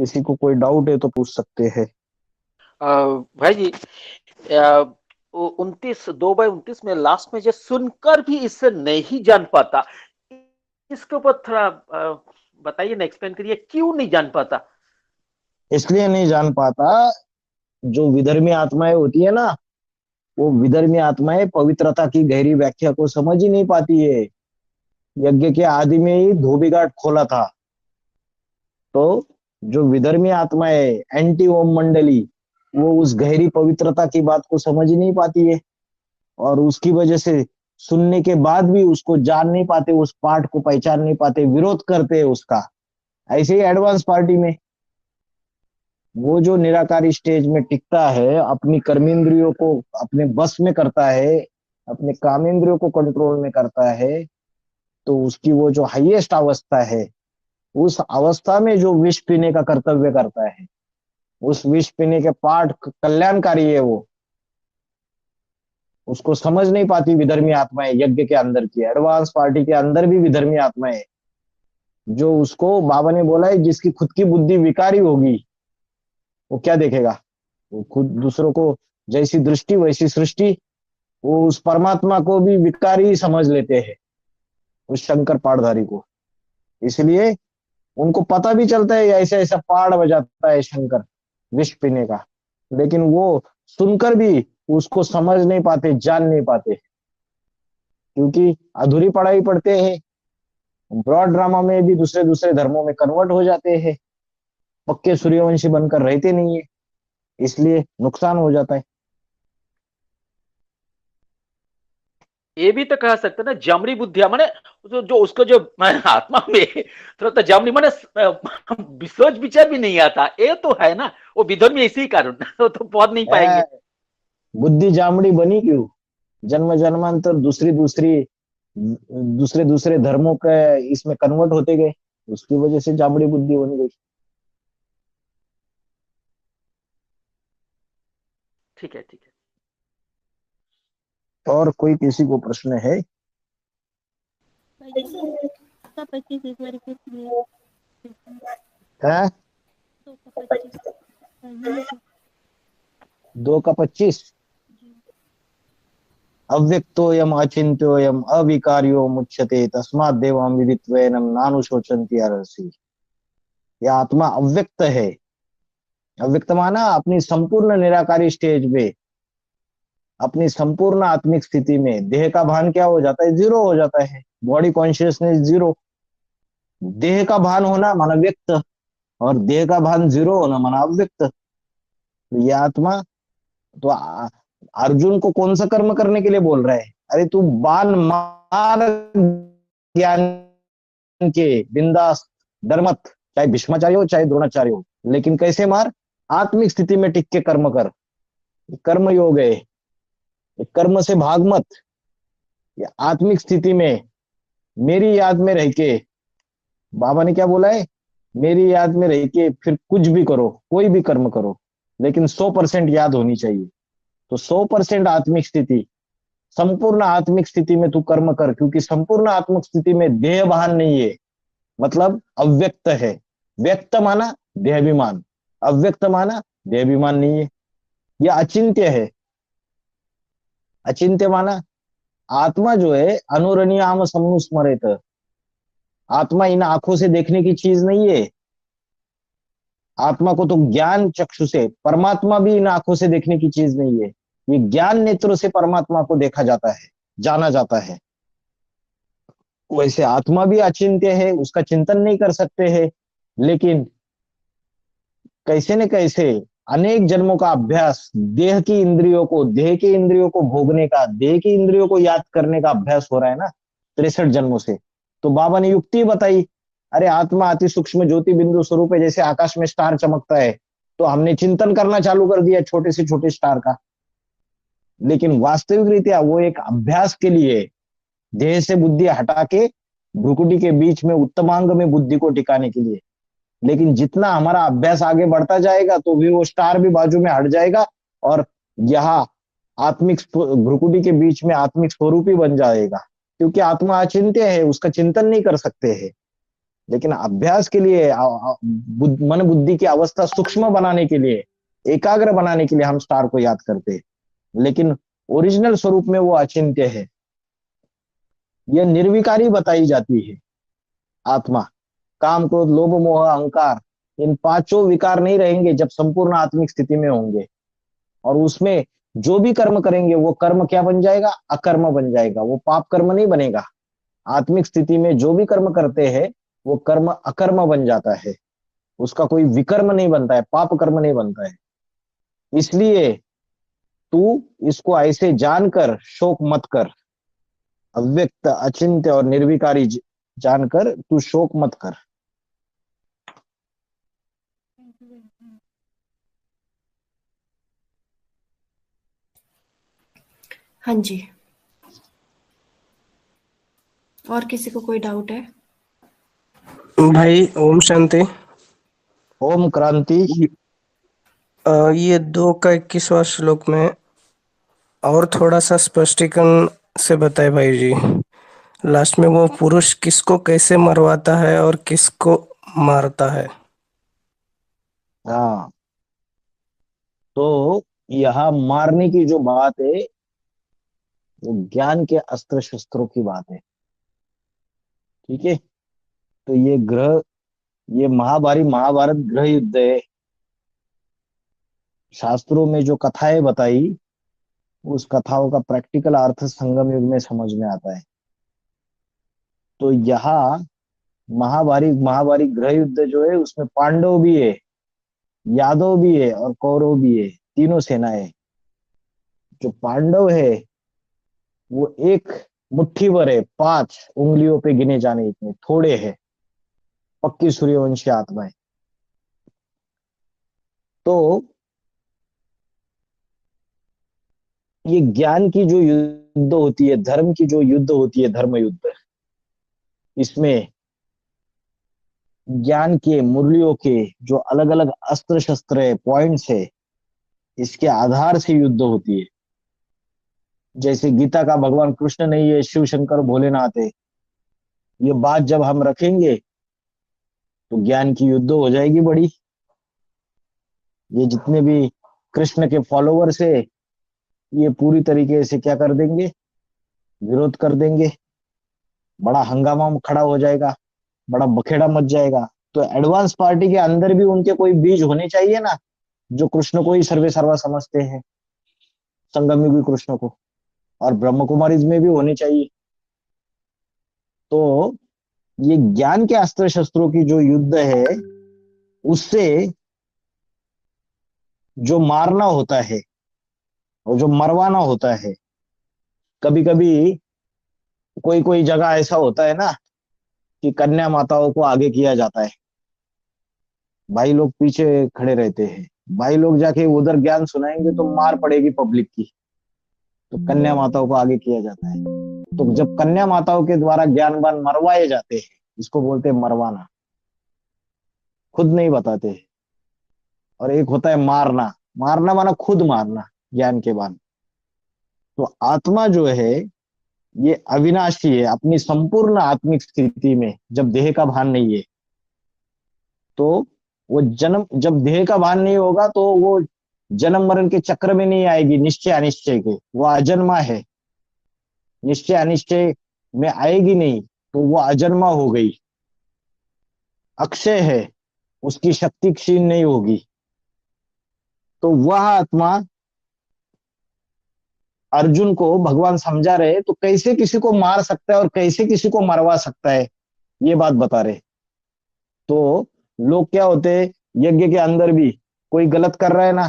किसी को कोई डाउट है तो पूछ सकते हैं। भाई जी, 29 2/29 में लास्ट में जो सुनकर भी इससे नहीं जान पाता, इसके ऊपर थोड़ा बताइए ना, एक्सप्लेन करिए क्यों नहीं जान पाता। इसलिए नहीं जान पाता, जो विधर्मी आत्माएं होती है ना, वो विधर्मी आत्माएं पवित्रता की गहरी व्याख्या को समझ ही नहीं पाती है। यज्ञ के आदि में ही धोबी घाट खोला था। तो जो विधर्मी आत्माएं, एंटी ओम मंडली, वो उस गहरी पवित्रता की बात को समझ ही नहीं पाती है, और उसकी वजह से सुनने के बाद भी उसको जान नहीं पाते, उस पाठ को पहचान नहीं पाते, विरोध करते हैं उसका। ऐसे ही एडवांस पार्टी में वो जो निराकारी स्टेज में टिकता है, अपनी कर्मेंद्रियों को अपने बस में करता है, अपने कामेंद्रियों को कंट्रोल में करता है, तो उसकी वो जो हाईएस्ट अवस्था है, उस अवस्था में जो विष पीने का कर्तव्य करता है, उस विष पीने के पाठ कल्याणकारी है वो, उसको समझ नहीं पाती विधर्मी आत्माएं। यज्ञ के अंदर की एडवांस पार्टी के अंदर भी विधर्मी आत्माएं, जो उसको बाबा ने बोला है, जिसकी खुद की बुद्धि विकारी होगी, वो क्या देखेगा? वो खुद दूसरों को, जैसी दृष्टि वैसी सृष्टि, वो उस परमात्मा को भी विकारी समझ लेते हैं, उस शंकर पाठधारी को। इसलिए उनको पता भी चलता है ऐसा ऐसा पहाड़ बजाता है शंकर विष पीने का, लेकिन वो सुनकर भी उसको समझ नहीं पाते, जान नहीं पाते, क्योंकि अधूरी पढ़ाई पढ़ते हैं, ब्रॉड ड्रामा में भी दूसरे दूसरे धर्मों में कन्वर्ट हो जाते हैं, पक्के सूर्यवंशी बनकर रहते नहीं है, इसलिए नुकसान हो जाता है। ये भी तो कह सकते ना, जमरी बुद्धिया माने जो उसको जो आत्मा में थोड़ा तो जमरी माने सोच विचार भी नहीं आता, ये तो है ना, वो विधर में इसी कारण वो तो पहुंच नहीं पाएंगे। बुद्धि जामड़ी बनी क्यों? जन्म जन्मांतर दूसरी दूसरी दूसरे दूसरे धर्मों के इसमें कन्वर्ट होते गए, उसकी वजह से जामड़ी बुद्धि बन गई। ठीक है, ठीक है। और कोई किसी को प्रश्न है? है 2 का 25। अव्यक्तोयम अचिंत्योयम अविकार्यो मुच्यते तस्मात् देवाम विदित्वैनम नानुशोचन्ति अर्हसि। यह आत्मा अव्यक्त है। अव्यक्त माना अपनी संपूर्ण निराकारी स्टेज में, अपनी संपूर्ण आत्मिक स्थिति में देह का भान क्या हो जाता है? जीरो हो जाता है। Body consciousness zero. देह का भान होना माना व्यक्त, और देह का भान जीरो होना माना अव्यक्त। तो ये आत्मा, तो अर्जुन को कौन सा कर्म करने के लिए बोल रहा है? अरे तू बाण मार ज्ञान के, बिंदास, डर मत, चाहे भीष्माचार्य हो चाहे द्रोणाचार्य हो, लेकिन कैसे मार? आत्मिक स्थिति में टिक के कर्म कर। कर्म योग है, कर्म से भाग मत। ये आत्मिक स्थिति में मेरी याद में रह के, बाबा ने क्या बोला है? मेरी याद में रह के फिर कुछ भी करो, कोई भी कर्म करो, लेकिन 100% याद होनी चाहिए। तो 100% आत्मिक स्थिति, संपूर्ण आत्मिक स्थिति में तू कर्म कर, क्योंकि संपूर्ण आत्मिक स्थिति में देह भान नहीं है, मतलब अव्यक्त है। व्यक्त माना देहाभिमान, अव्यक्त माना देहाभिमान नहीं है। यह अचिंत्य है। अचिंत्य माना आत्मा जो है अनुरणीयाम समनुस्मरेत, आत्मा इन आंखों से देखने की चीज नहीं है। आत्मा को तो ज्ञान चक्षु से, परमात्मा भी इन आंखों से देखने की चीज नहीं है। ये ज्ञान नेत्रों से परमात्मा को देखा जाता है, जाना जाता है। वैसे आत्मा भी अचिंत्य है, उसका चिंतन नहीं कर सकते हैं, लेकिन कैसे न कैसे अनेक जन्मों का अभ्यास, देह की इंद्रियों को भोगने का, देह की इंद्रियों को याद करने का अभ्यास हो रहा है ना 63 जन्मों से। तो बाबा ने युक्ति बताई, अरे आत्मा अति सूक्ष्म ज्योति बिंदु स्वरूप है, जैसे आकाश में स्टार चमकता है, तो हमने चिंतन करना चालू कर दिया छोटे से छोटे स्टार का। लेकिन वास्तविक रीत्या वो एक अभ्यास के लिए, देह से बुद्धि हटा के भ्रुकुटी के बीच में उत्तमांग में बुद्धि को टिकाने के लिए। लेकिन जितना हमारा अभ्यास आगे बढ़ता जाएगा, तो भी वो स्टार भी बाजू में हट जाएगा, और यहाँ आत्मिक भ्रुकुटी के बीच में आत्मिक स्वरूप ही बन जाएगा, क्योंकि आत्मा अचिंत्य है, उसका चिंतन नहीं कर सकते हैं। लेकिन अभ्यास के लिए मन बुद्धि की अवस्था सूक्ष्म बनाने के लिए, एकाग्र बनाने के लिए हम स्टार को याद करते हैं। लेकिन ओरिजिनल स्वरूप में वो अचिंत्य है। यह निर्विकारी बताई जाती है आत्मा। काम, क्रोध, लोभ, मोह, अहंकार, इन पांचों विकार नहीं रहेंगे जब संपूर्ण आत्मिक स्थिति में होंगे। और उसमें जो भी कर्म करेंगे वो कर्म क्या बन जाएगा? अकर्म बन जाएगा। वो पाप कर्म नहीं बनेगा। आत्मिक स्थिति में जो भी कर्म करते हैं वो कर्म अकर्म बन जाता है। उसका कोई विकर्म नहीं बनता है, पाप कर्म नहीं बनता है। इसलिए तू इसको ऐसे जानकर शोक मत कर। अव्यक्त, अचिंत्य और निर्विकारी जानकर तू शोक मत कर। हाँ जी। और किसी को कोई डाउट है? भाई ओम शांति। ओम क्रांति। ये 2 का 21वां श्लोक में और थोड़ा सा स्पष्टीकरण से बताए भाई जी। लास्ट में वो पुरुष किसको कैसे मरवाता है और किसको मारता है। हाँ, तो यहाँ मारने की जो बात है वो ज्ञान के अस्त्र शस्त्रों की बात है। ठीक है, तो ये महाभारत गृह युद्ध है। शास्त्रों में जो कथाएं बताई, उस कथाओं का प्रैक्टिकल अर्थ संगम युग में समझ में आता है। तो यहाँ महाभारत गृह युद्ध जो है उसमें पांडव भी है, यादव भी है और कौरव भी है, तीनों सेनाएं। जो पांडव है वो एक मुट्ठी भर है, 5 उंगलियों पे गिने जाने इतने थोड़े हैं, पक्की सूर्यवंशी आत्माएं। तो ये ज्ञान की जो युद्ध होती है, धर्म की जो युद्ध होती है, धर्म युद्ध, इसमें ज्ञान के मूल्यों के जो अलग अलग अस्त्र शस्त्र है, पॉइंट्स है, इसके आधार से युद्ध होती है। जैसे गीता का भगवान कृष्ण नहीं है, शिव शंकर भोलेनाथ है। ये बात जब हम रखेंगे तो ज्ञान की युद्ध हो जाएगी बड़ी। ये जितने भी कृष्ण के फॉलोवर्स है ये पूरी तरीके से क्या कर देंगे? विरोध कर देंगे। बड़ा हंगामा खड़ा हो जाएगा, बड़ा बखेड़ा मच जाएगा। तो एडवांस पार्टी के अंदर भी उनके कोई बीज होने चाहिए ना, जो कृष्ण को ही सर्वे सर्वा समझते हैं, संगमयुगी कृष्ण को, और ब्रह्म कुमारी में भी होने चाहिए। तो ये ज्ञान के अस्त्र शस्त्रों की जो युद्ध है, उससे जो मारना होता है और जो मरवाना होता है, कभी कभी कोई कोई जगह ऐसा होता है ना कि कन्या माताओं को आगे किया जाता है, भाई लोग पीछे खड़े रहते हैं। भाई लोग जाके उधर ज्ञान सुनाएंगे तो मार पड़ेगी पब्लिक की, तो कन्या माताओं को आगे किया जाता है। तो जब कन्या माताओं के द्वारा ज्ञानवान मरवाए जाते हैं, इसको बोलते हैं मरवाना, खुद नहीं बताते। और एक होता है मारना। मारना माना खुद मारना, ज्ञान के बाद। तो आत्मा जो है ये अविनाशी है। अपनी संपूर्ण आत्मिक स्थिति में जब देह का भान नहीं है, तो वो जन्म, जब देह का भान नहीं होगा तो वो जन्म मरण के चक्र में नहीं आएगी, निश्चय अनिश्चय के। वो अजन्मा है, निश्चय अनिश्चय में आएगी नहीं, तो वो अजन्मा हो गई, अक्षय है, उसकी शक्ति क्षीण नहीं होगी। तो वह आत्मा अर्जुन को भगवान समझा रहे तो कैसे किसी को मार सकता है और कैसे किसी को मरवा सकता है, ये बात बता रहे। तो लोग क्या होते हैं, यज्ञ के अंदर भी कोई गलत कर रहा है ना,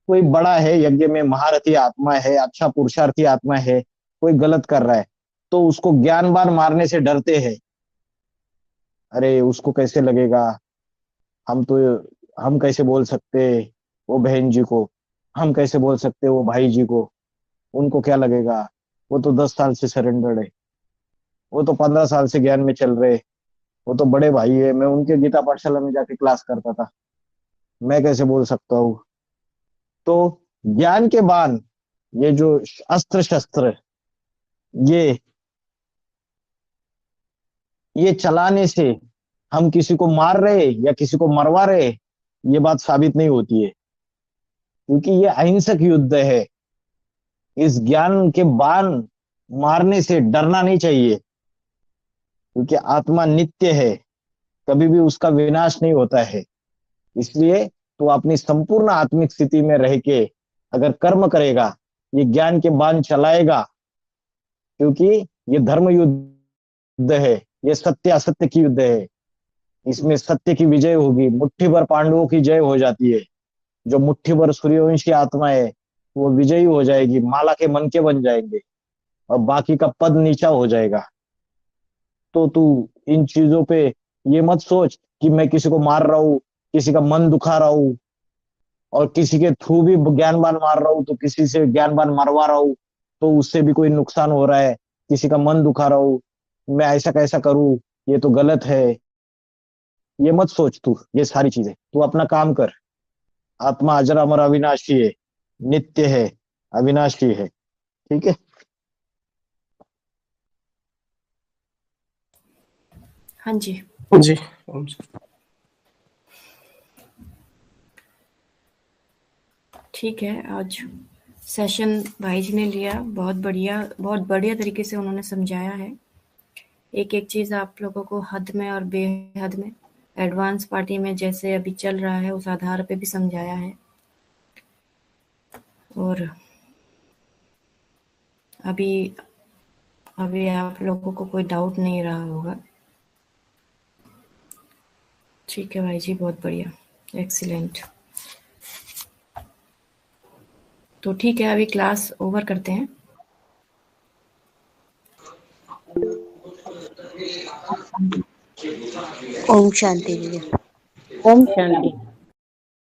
कोई बड़ा है यज्ञ में, महारथी आत्मा है, अच्छा पुरुषार्थी आत्मा है, कोई गलत कर रहा है तो उसको ज्ञानवान मारने से डरते हैं। अरे उसको कैसे लगेगा, हम तो, हम कैसे बोल सकते वो बहन जी को, हम कैसे बोल सकते वो भाई जी को, उनको क्या लगेगा, वो तो 10 साल से सरेंडर्ड है, वो तो 15 साल से ज्ञान में चल रहे, वो तो बड़े भाई है, मैं उनके गीता पाठशाला में जाके क्लास करता था, मैं कैसे बोल सकता हूँ। तो ज्ञान के बाद ये जो अस्त्र शस्त्र, ये ये चलाने से हम किसी को मार रहे या किसी को मरवा रहे ये बात साबित नहीं होती है, क्योंकि ये अहिंसक युद्ध है। इस ज्ञान के बाण मारने से डरना नहीं चाहिए, क्योंकि आत्मा नित्य है, कभी भी उसका विनाश नहीं होता है। इसलिए तो अपनी संपूर्ण आत्मिक स्थिति में रह के अगर कर्म करेगा, ये ज्ञान के बाण चलाएगा, क्योंकि ये धर्म युद्ध है, ये सत्य असत्य की युद्ध है। इसमें सत्य की विजय होगी, मुट्ठी भर पांडवों की जय हो जाती है। जो मुट्ठी भर सूर्यवंशी आत्मा है वो विजयी हो जाएगी, माला के मन के बन जाएंगे और बाकी का पद नीचा हो जाएगा। तो तू इन चीजों पे ये मत सोच कि मैं किसी को मार रहा हूँ, किसी का मन दुखा रहा हूँ और किसी के थ्रू भी ज्ञानबान मार रहा हूँ, तो किसी से ज्ञानबान मरवा रहा हूँ तो उससे भी कोई नुकसान हो रहा है, किसी का मन दुखा रहा हूँ, मैं ऐसा कैसा करूँ, ये तो गलत है। ये मत सोच तू ये सारी चीजें, तू अपना काम कर। आत्मा अजर अमर अविनाशी है, नित्य है, अविनाशी है। ठीक है। हाँ जी। जी। ठीक है, आज सेशन भाई जी ने लिया, बहुत बढ़िया तरीके से उन्होंने समझाया है। एक एक चीज़ आप लोगों को हद में और बेहद में, एडवांस पार्टी में जैसे अभी चल रहा है उस आधार पे भी समझाया है। और अभी आप लोगों को कोई डाउट नहीं रहा होगा। ठीक है भाई जी, बहुत बढ़िया, एक्सीलेंट। तो ठीक है, अभी क्लास ओवर करते हैं। ओम शांति भैया। ओम शांति।